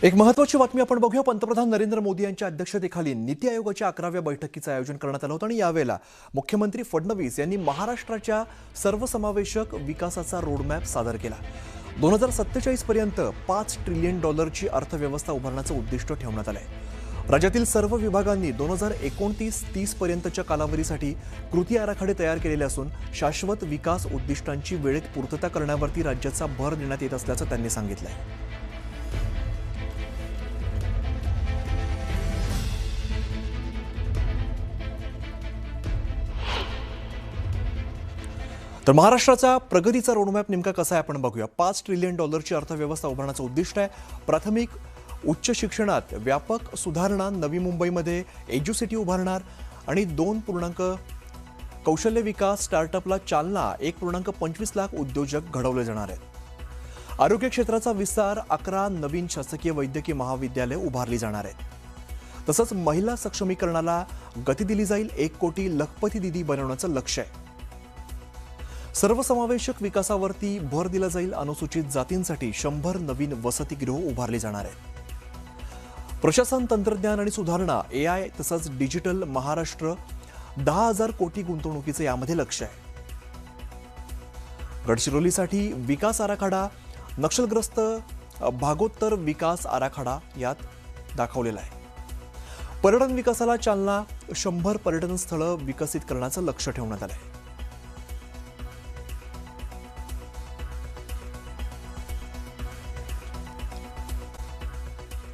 एक महत्त्वाची बातमी आपण बघूया। पंतप्रधान नरेंद्र मोदी यांच्या अध्यक्षतेखाली नीती आयोगाच्या 11व्या बैठकीचं आयोजन करण्यात आलं होतं आणि यावेळेला मुख्यमंत्री फडणवीस यांनी महाराष्ट्राच्या सर्वसमावेशक विकासाचा रोडमॅप सादर केला। 2047 पर्यंत $5 ट्रिलियन अर्थव्यवस्था उभारण्याचं उद्दिष्ट ठेवण्यात आलंय। राज्यातील सर्व विभागांनी 2029-30 पर्यंतच्या कालावधीसाठी कृती आराखडे तयार केलेले असून शाश्वत विकास उद्दिष्टांची वेळेत पूर्तता करण्यावरती राज्याचा भर देण्यात येत असल्याचं त्यांनी सांगितलंय। तर महाराष्ट्राचा प्रगतीचा रोडमॅप नेमका कसा आहे आपण बघूया। $5 ट्रिलियन अर्थव्यवस्था उभारण्याचं उद्दिष्ट आहे। प्राथमिक उच्च शिक्षणात व्यापक सुधारणा, नवी मुंबईमध्ये एज्युसिटी उभारणार आणि 2 कौशल्य विकास, स्टार्टअपला चालना, 1.25 लाख उद्योजक घडवले जाणार आहेत। आरोग्य क्षेत्राचा विस्तार, 11 नवीन शासकीय वैद्यकीय महाविद्यालय उभारली जाणार आहेत। तसंच महिला सक्षमीकरणाला गती दिली जाईल। 1 कोटी लखपती दीदी बनवण्याचं लक्ष्य आहे। सर्वसमावेशक विकासावरती भर दिला जाईल। अनुसूचित जातींसाठी 100 नवीन वसतिगृह उभारली जाणार आहेत। प्रशासन, तंत्रज्ञान आणि सुधारणा, AI तसंच डिजिटल महाराष्ट्र, 10,000 कोटी गुंतवणुकीचं यामध्ये लक्ष्य आहे। गडचिरोलीसाठी विकास आराखडा, नक्षलग्रस्त भागोत्तर विकास आराखडा यात दाखवलेला आहे। पर्यटन विकासाला चालना, 100 पर्यटन स्थळं विकसित करण्याचं लक्ष्य ठेवण्यात आलं आहे।